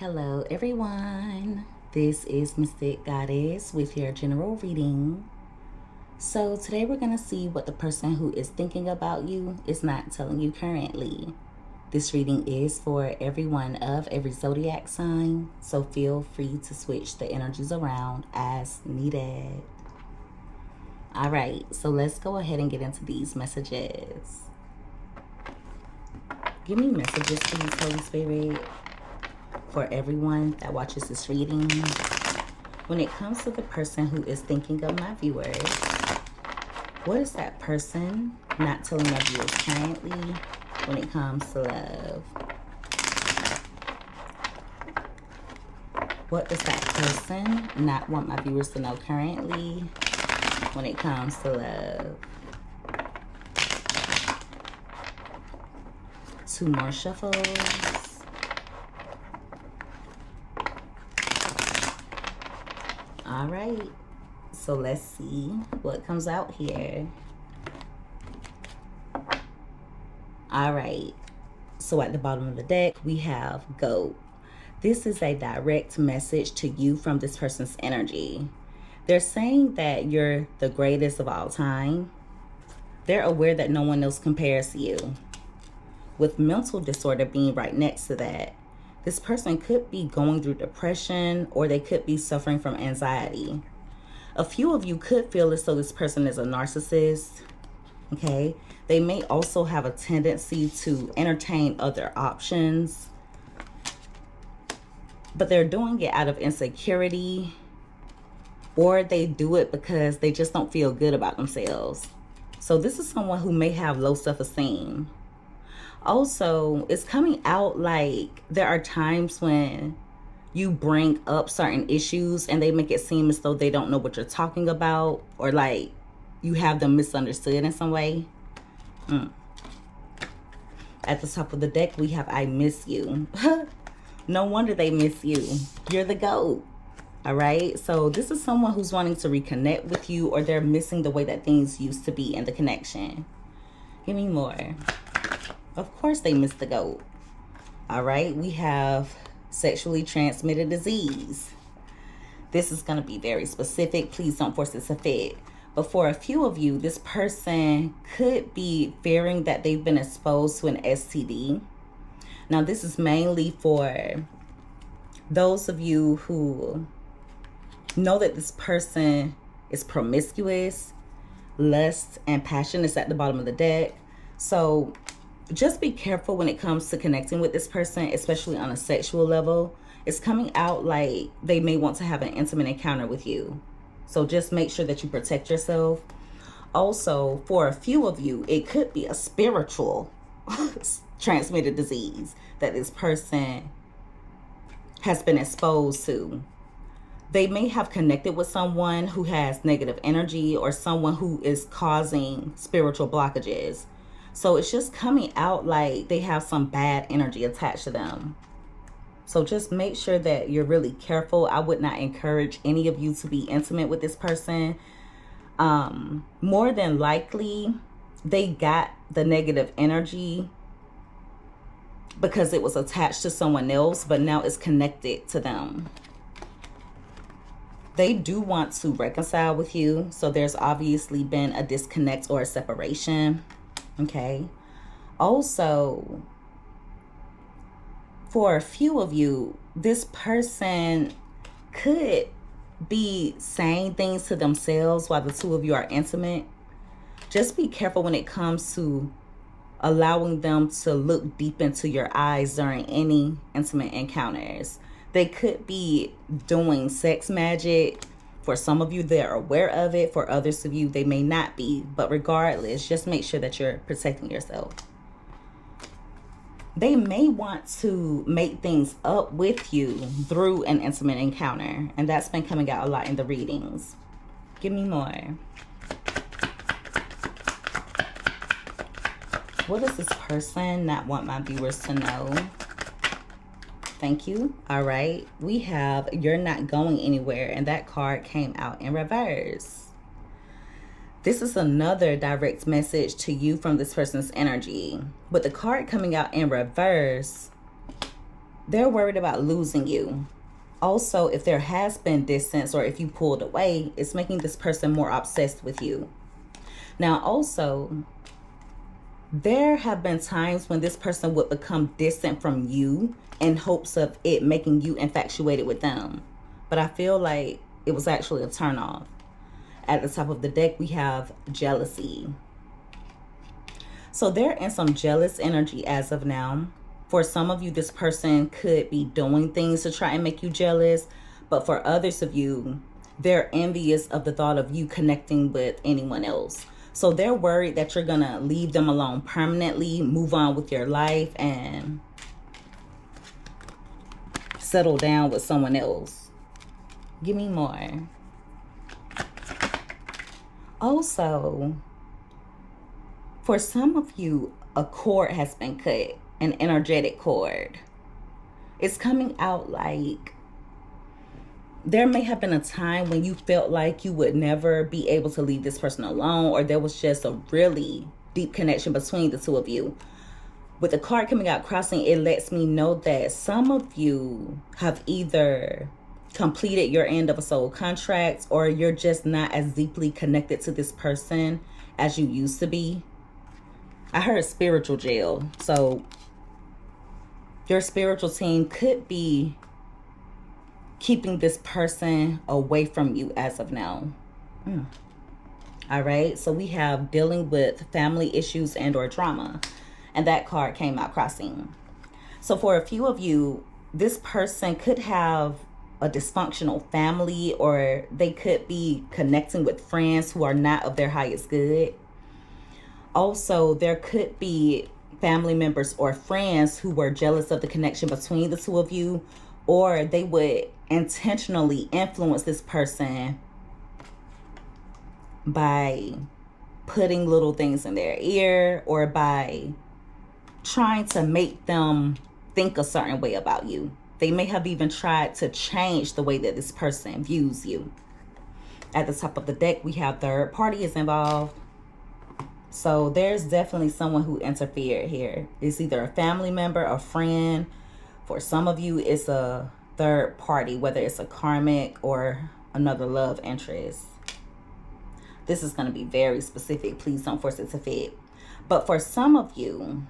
Hello everyone, this is Mystic Goddess with your general reading. So today we're going to see what the person who is thinking about you is not telling you currently. This reading is for everyone of every zodiac sign, so feel free to switch the energies around as needed. Alright, so let's go ahead and get into these messages. Give me messages, please, Holy Spirit, for everyone that watches this reading. When it comes to the person who is thinking of my viewers, what is that person not telling my viewers currently when it comes to love? What does that person not want my viewers to know currently when it comes to love? 2 more shuffles. All right, so let's see what comes out here. All right, so at the bottom of the deck, we have Goat. This is a direct message to you from this person's energy. They're saying that you're the greatest of all time. They're aware that no one else compares to you. With mental disorder being right next to that, this person could be going through depression, or they could be suffering from anxiety. A few of you could feel as though this person is a narcissist, okay? They may also have a tendency to entertain other options, but they're doing it out of insecurity, or they do it because they just don't feel good about themselves. So this is someone who may have low self-esteem. Also, it's coming out like there are times when you bring up certain issues and they make it seem as though they don't know what you're talking about, or like you have them misunderstood in some way. At the top of the deck, we have I miss you. No wonder they miss you. You're the GOAT. All right. So this is someone who's wanting to reconnect with you, or they're missing the way that things used to be in the connection. Give me more. Of course they miss the GOAT. All right, we have sexually transmitted disease. This is going to be very specific. Please don't force it to fit. But for a few of you, this person could be fearing that they've been exposed to an STD. Now, this is mainly for those of you who know that this person is promiscuous. Lust and passion is at the bottom of the deck. So just be careful when it comes to connecting with this person, especially on a sexual level. It's coming out like they may want to have an intimate encounter with you. So just make sure that you protect yourself. Also, for a few of you, it could be a spiritual transmitted disease that this person has been exposed to. They may have connected with someone who has negative energy, or someone who is causing spiritual blockages. So it's just coming out like they have some bad energy attached to them. So just make sure that you're really careful. I would not encourage any of you to be intimate with this person. More than likely, they got the negative energy because it was attached to someone else, but now it's connected to them. They do want to reconcile with you. So there's obviously been a disconnect or a separation. Okay. Also, for a few of you, this person could be saying things to themselves while the two of you are intimate. Just be careful when it comes to allowing them to look deep into your eyes during any intimate encounters. They could be doing sex magic. For some of you, they're aware of it. For others of you, they may not be. But regardless, just make sure that you're protecting yourself. They may want to make things up with you through an intimate encounter. And that's been coming out a lot in the readings. Give me more. What does this person not want my viewers to know? Thank you. All right. We have you're not going anywhere, and that card came out in reverse. This is another direct message to you from this person's energy. With the card coming out in reverse, They're worried about losing you. Also, if there has been distance or if you pulled away, it's making this person more obsessed with you. Now, also, there have been times when this person would become distant from you in hopes of it making you infatuated with them. But I feel like it was actually a turnoff. At the top of the deck, we have jealousy. So they're in some jealous energy as of now. For some of you, this person could be doing things to try and make you jealous. But for others of you, they're envious of the thought of you connecting with anyone else. So they're worried that you're going to leave them alone permanently, move on with your life, and settle down with someone else. Give me more. Also, for some of you, a cord has been cut, an energetic cord. It's coming out like there may have been a time when you felt like you would never be able to leave this person alone, or there was just a really deep connection between the two of you. With the card coming out crossing, it lets me know that some of you have either completed your end of a soul contract, or you're just not as deeply connected to this person as you used to be. I heard spiritual jail. So your spiritual team could be keeping this person away from you as of now. All right. So we have dealing with family issues and or trauma. And that card came out crossing. So for a few of you, this person could have a dysfunctional family, or they could be connecting with friends who are not of their highest good. Also, there could be family members or friends who were jealous of the connection between the two of you, or they would intentionally influence this person by putting little things in their ear, or by trying to make them think a certain way about you. They may have even tried to change the way that this person views you. At the top of the deck, we have third party is involved. So there's definitely someone who interfered here. It's either a family member, a friend. For some of you, it's a third party, whether it's a karmic or another love interest. This is going to be very specific. Please don't force it to fit. But for some of you,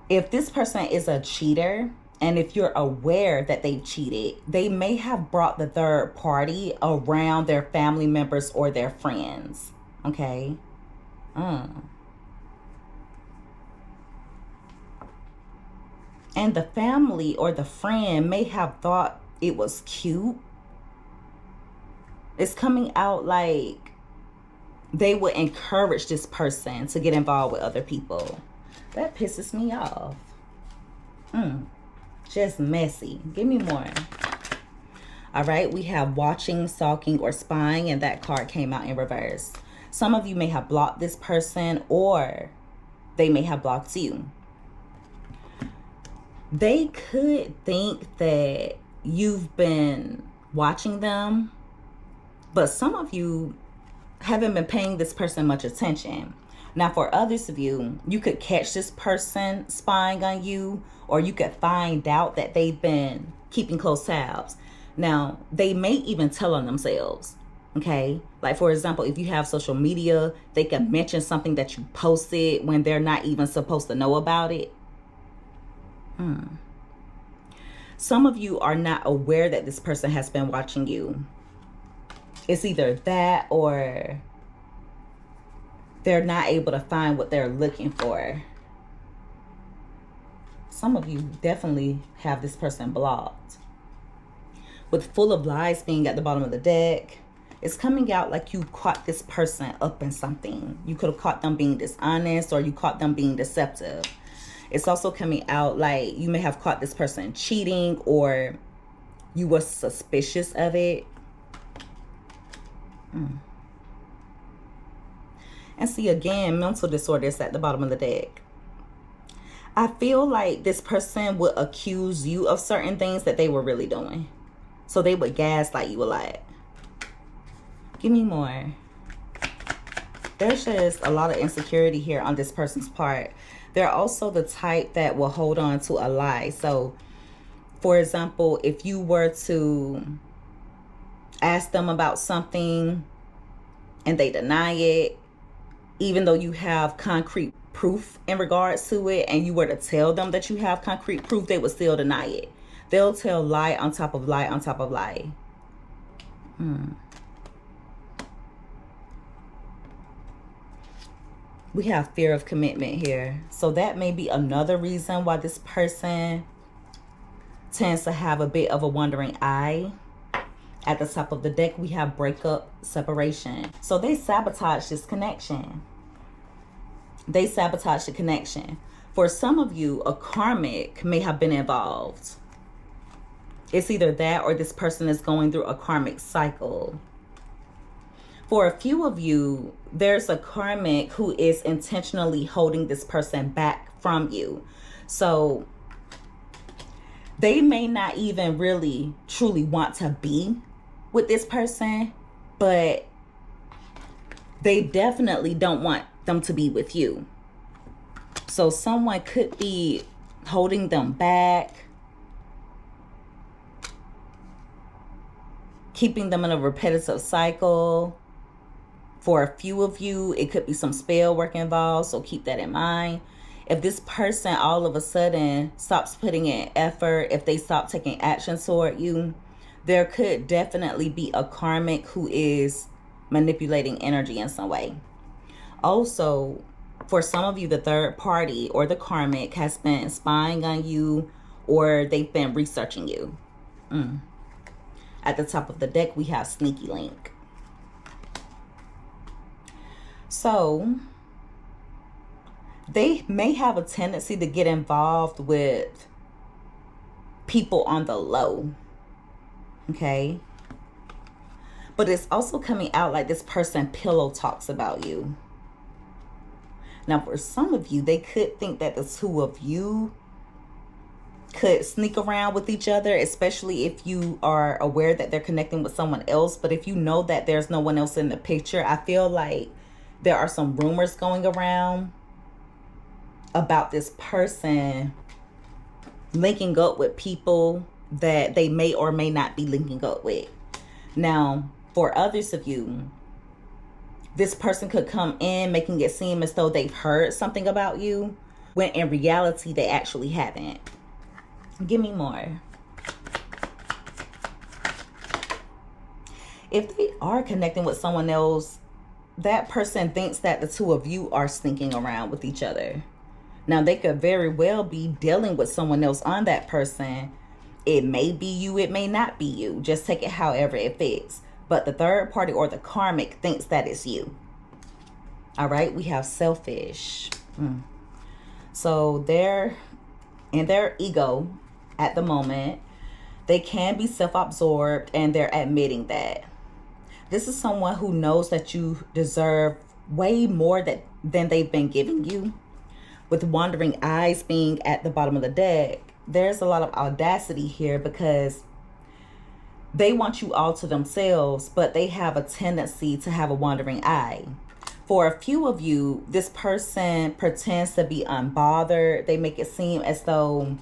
if this person is a cheater, and if you're aware that they've cheated, they may have brought the third party around their family members or their friends. Okay. And the family or the friend may have thought it was cute. It's coming out like they would encourage this person to get involved with other people. That pisses me off. Just messy. Give me more. All right. We have watching, stalking, or spying, and that card came out in reverse. Some of you may have blocked this person, or they may have blocked you. They could think that you've been watching them, but some of you haven't been paying this person much attention. Now, for others of you, you could catch this person spying on you, or you could find out that they've been keeping close tabs. Now, they may even tell on themselves. Okay, like for example, if you have social media, they can mention something that you posted when they're not even supposed to know about it. Some of you are not aware that this person has been watching you. It's either that, or they're not able to find what they're looking for. Some of you definitely have this person blocked. With full of lies being at the bottom of the deck, it's coming out like you caught this person up in something. You could have caught them being dishonest, or you caught them being deceptive. It's also coming out like you may have caught this person cheating, or you were suspicious of it. And see, again, mental disorders at the bottom of the deck. I feel like this person would accuse you of certain things that they were really doing. So they would gaslight you a lot. Give me more. There's just a lot of insecurity here on this person's part. They're also the type that will hold on to a lie. So, for example, if you were to ask them about something and they deny it, even though you have concrete proof in regards to it, and you were to tell them that you have concrete proof, they would still deny it. They'll tell lie on top of lie on top of lie. We have fear of commitment here. So that may be another reason why this person tends to have a bit of a wandering eye. At the top of the deck, we have breakup, separation. So they sabotage this connection. They sabotage the connection. For some of you, a karmic may have been involved. It's either that or this person is going through a karmic cycle. For a few of you, there's a karmic who is intentionally holding this person back from you. So they may not even really truly want to be with this person, but they definitely don't want them to be with you. So someone could be holding them back, keeping them in a repetitive cycle. For a few of you, it could be some spell work involved, so keep that in mind. If this person all of a sudden stops putting in effort, if they stop taking action toward you, there could definitely be a karmic who is manipulating energy in some way. Also, for some of you, the third party or the karmic has been spying on you, or they've been researching you. At the top of the deck, we have sneaky link. So they may have a tendency to get involved with people on the low. Okay. But it's also coming out like this person pillow talks about you. Now, for some of you, they could think that the two of you could sneak around with each other, especially if you are aware that they're connecting with someone else. But if you know that there's no one else in the picture, I feel like there are some rumors going around about this person linking up with people that they may or may not be linking up with. Now, for others of you, this person could come in making it seem as though they've heard something about you, when in reality, they actually haven't. Give me more. If they are connecting with someone else, that person thinks that the two of you are sneaking around with each other. Now, they could very well be dealing with someone else on that person. It may be you, it may not be you. Just take it however it fits. But the third party or the karmic thinks that it's you. All right, we have selfish. So they're in their ego at the moment. They can be self-absorbed, and they're admitting that. This is someone who knows that you deserve way more than they've been giving you. With wandering eyes being at the bottom of the deck, there's a lot of audacity here because they want you all to themselves, but they have a tendency to have a wandering eye. For a few of you, this person pretends to be unbothered. They make it seem as though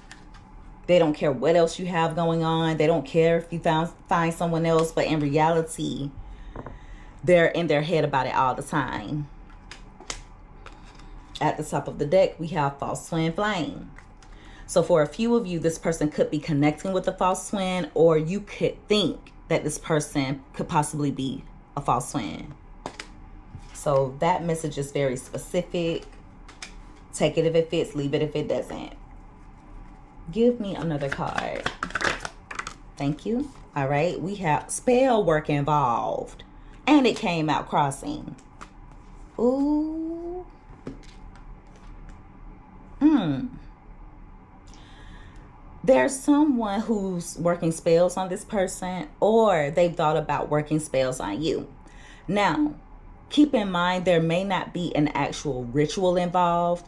they don't care what else you have going on. They don't care if you find someone else, but in reality, they're in their head about it all the time. At the top of the deck, we have false twin flame. So for a few of you, this person could be connecting with a false twin, or you could think that this person could possibly be a false twin. So that message is very specific. Take it if it fits, leave it if it doesn't. Give me another card. Thank you. All right, we have spell work involved. And it came out crossing. Ooh. There's someone who's working spells on this person, or they've thought about working spells on you. Now, keep in mind, there may not be an actual ritual involved.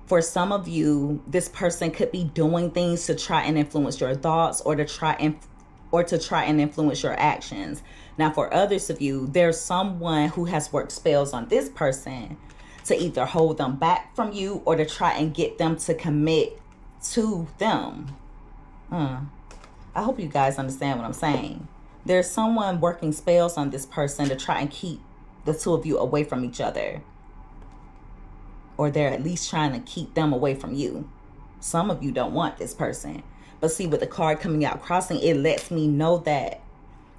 For some of you, this person could be doing things to try and influence your thoughts, or to try and or to try and influence your actions. Now, for others of you, there's someone who has worked spells on this person to either hold them back from you or to try and get them to commit to them. I hope you guys understand what I'm saying. There's someone working spells on this person to try and keep the two of you away from each other. Or they're at least trying to keep them away from you. Some of you don't want this person. But see, with the card coming out crossing, it lets me know that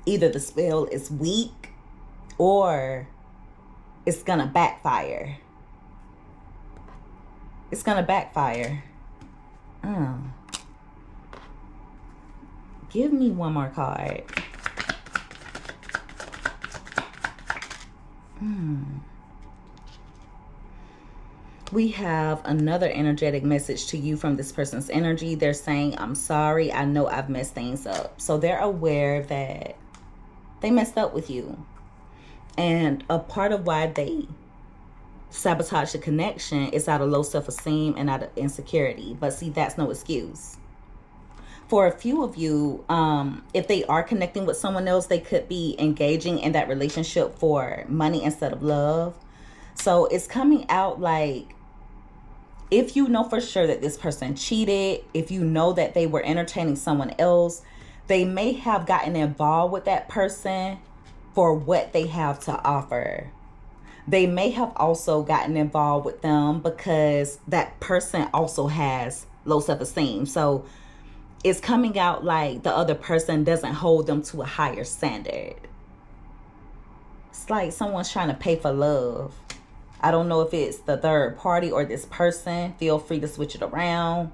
either the spell is weak or it's going to backfire. It's going to backfire. Give me one more card. We have another energetic message to you from this person's energy. They're saying, I'm sorry. I know I've messed things up. So they're aware that they messed up with you. And a part of why they sabotage the connection is out of low self-esteem and out of insecurity. But see, that's no excuse. For a few of you, if they are connecting with someone else, they could be engaging in that relationship for money instead of love. So it's coming out like, if you know for sure that this person cheated, if you know that they were entertaining someone else, they may have gotten involved with that person for what they have to offer. They may have also gotten involved with them because that person also has low self-esteem. So it's coming out like the other person doesn't hold them to a higher standard. It's like someone's trying to pay for love. I don't know if it's the third party or this person. Feel free to switch it around.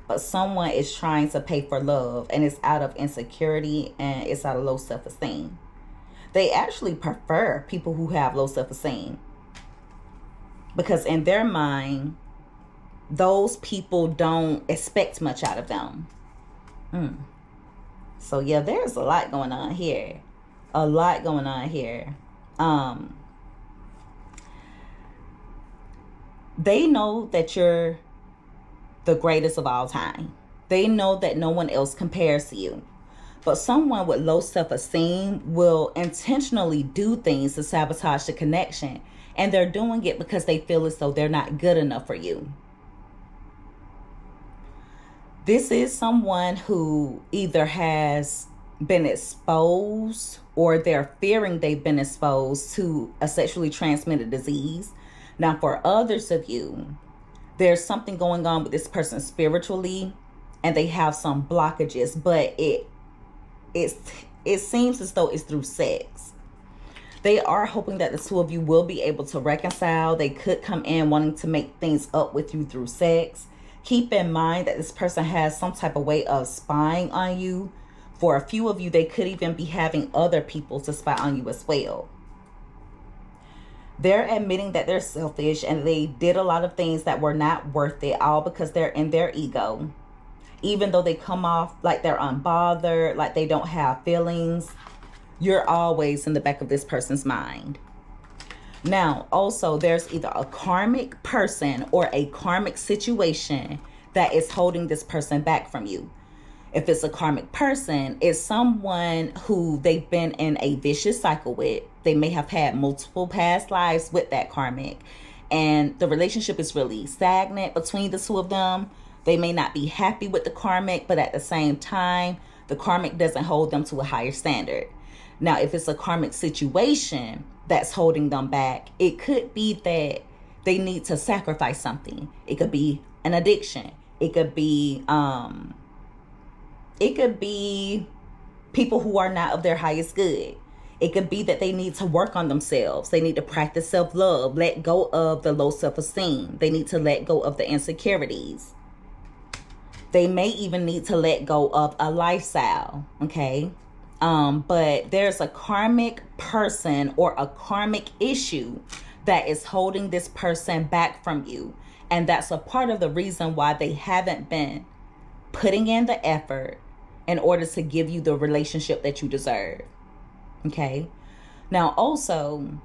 But someone is trying to pay for love, and it's out of insecurity and it's out of low self-esteem. They actually prefer people who have low self-esteem, because in their mind, those people don't expect much out of them. So yeah, there's a lot going on here. A lot going on here. They know that you're the greatest of all time. They know that no one else compares to you. But someone with low self-esteem will intentionally do things to sabotage the connection. And they're doing it because they feel as though they're not good enough for you. This is someone who either has been exposed or they're fearing they've been exposed to a sexually transmitted disease. Now, for others of you, there's something going on with this person spiritually, and they have some blockages, but it seems as though it's through sex. They are hoping that the two of you will be able to reconcile. They could come in wanting to make things up with you through sex. Keep in mind that this person has some type of way of spying on you. For a few of you, they could even be having other people to spy on you as well. They're admitting that they're selfish and they did a lot of things that were not worth it, all because they're in their ego. Even though they come off like they're unbothered, like they don't have feelings, you're always in the back of this person's mind. Now, also, there's either a karmic person or a karmic situation that is holding this person back from you. If it's a karmic person, it's someone who they've been in a vicious cycle with. They may have had multiple past lives with that karmic, and the relationship is really stagnant between the two of them. They may not be happy with the karmic, but at the same time, the karmic doesn't hold them to a higher standard. Now, if it's a karmic situation that's holding them back, it could be that they need to sacrifice something. It could be an addiction. It could be people who are not of their highest good. It could be that they need to work on themselves. They need to practice self-love, let go of the low self-esteem. They need to let go of the insecurities. They may even need to let go of a lifestyle, okay? But there's a karmic person or a karmic issue that is holding this person back from you. And that's a part of the reason why they haven't been putting in the effort in order to give you the relationship that you deserve. Okay. Now, also,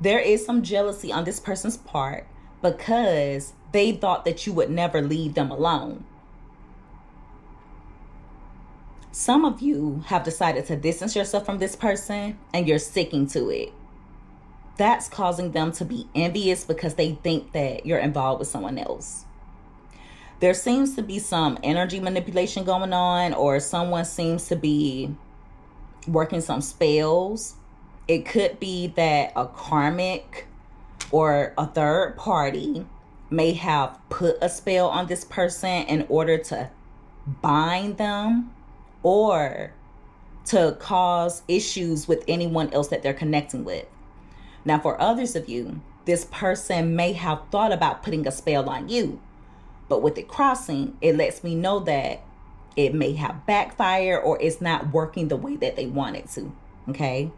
there is some jealousy on this person's part because they thought that you would never leave them alone. Some of you have decided to distance yourself from this person and you're sticking to it. That's causing them to be envious because they think that you're involved with someone else. There seems to be some energy manipulation going on, or someone seems to be working some spells. It could be that a karmic or a third party may have put a spell on this person in order to bind them or to cause issues with anyone else that they're connecting with. Now, for others of you, this person may have thought about putting a spell on you, but with it crossing, it lets me know that it may have backfired or it's not working the way that they want it to. Okay.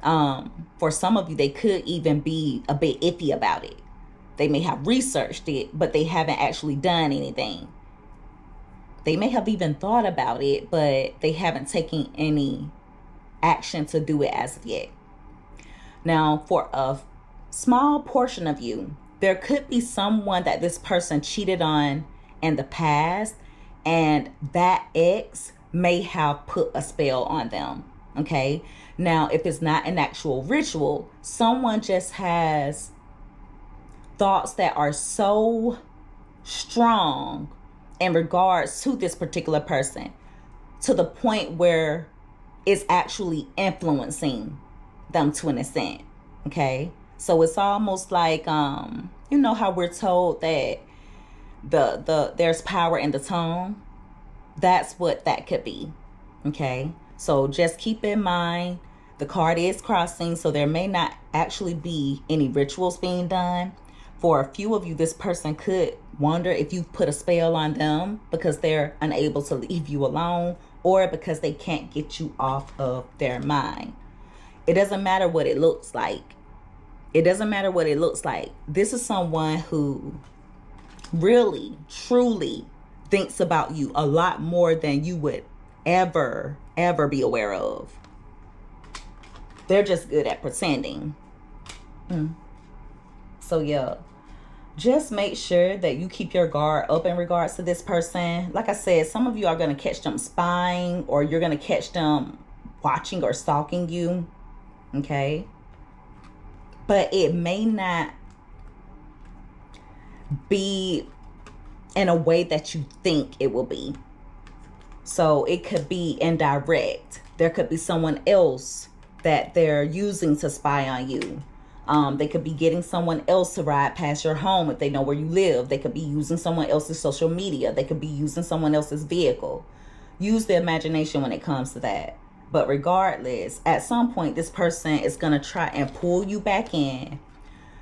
For some of you, they could even be a bit iffy about it. They may have researched it, but they haven't actually done anything. They may have even thought about it, but they haven't taken any action to do it as of yet. Now, for a small portion of you, there could be someone that this person cheated on in the past, and that ex may have put a spell on them. Okay. Now, if it's not an actual ritual, someone just has thoughts that are so strong in regards to this particular person to the point where it's actually influencing them to an extent. Okay. So it's almost like, you know how we're told that there's power in the tongue. That's what that could be. Okay. So just keep in mind, the card is crossing, so there may not actually be any rituals being done. For a few of you, this person could wonder if you've put a spell on them because they're unable to leave you alone, or because they can't get you off of their mind. It doesn't matter what it looks like. It doesn't matter what it looks like. This is someone who really, truly thinks about you a lot more than you would ever be aware of. They're just good at pretending. So yeah, just make sure that you keep your guard up in regards to this person. Like I said, some of you are going to catch them spying, or you're going to catch them watching or stalking you. Okay. But it may not be in a way that you think it will be. So it could be indirect. There could be someone else that they're using to spy on you. They could be getting someone else to ride past your home if they know where you live. They could be using someone else's social media. They could be using someone else's vehicle. Use the imagination when it comes to that. But regardless, at some point, this person is going to try and pull you back in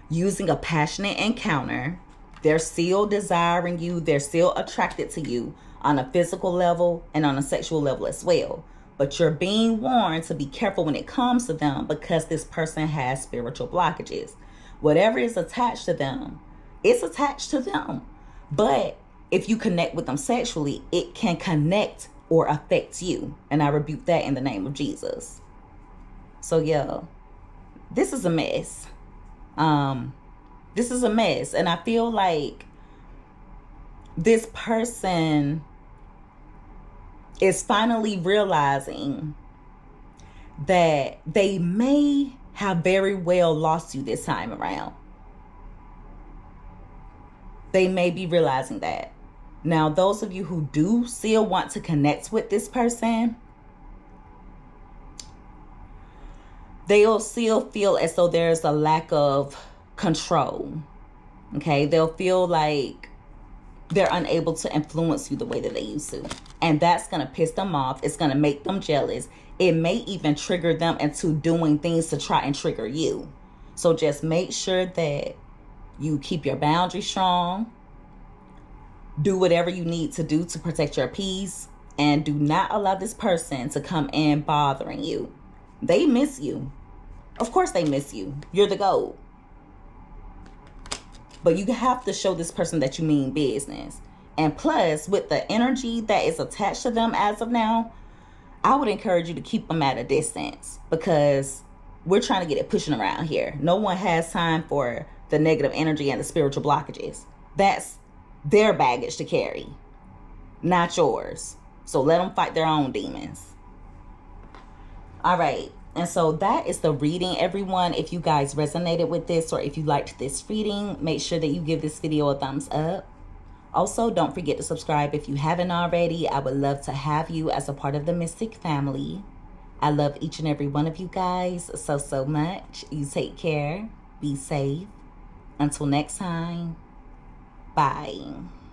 using a passionate encounter. They're still desiring you. They're still attracted to you on a physical level and on a sexual level as well. But you're being warned to be careful when it comes to them, because this person has spiritual blockages. Whatever is attached to them, it's attached to them. But if you connect with them sexually, it can connect or affect you. And I rebuke that in the name of Jesus. So yeah, this is a mess. This is a mess. And I feel like this person is finally realizing that they may have very well lost you this time around. They may be realizing that. Now, those of you who do still want to connect with this person, they'll still feel as though there's a lack of control. Okay, they'll feel like they're unable to influence you the way that they used to. And that's going to piss them off. It's going to make them jealous. It may even trigger them into doing things to try and trigger you. So just make sure that you keep your boundaries strong. Do whatever you need to do to protect your peace. And do not allow this person to come in bothering you. They miss you. Of course they miss you. You're the GOAT. But you have to show this person that you mean business. And plus, with the energy that is attached to them as of now, I would encourage you to keep them at a distance, because we're trying to get it pushing around here. No one has time for the negative energy and the spiritual blockages. That's their baggage to carry, not yours. So let them fight their own demons. All right. And so that is the reading, everyone. If you guys resonated with this or if you liked this reading, make sure that you give this video a thumbs up. Also, don't forget to subscribe if you haven't already. I would love to have you as a part of the Mystic family. I love each and every one of you guys so much. You take care. Be safe. Until next time. Bye.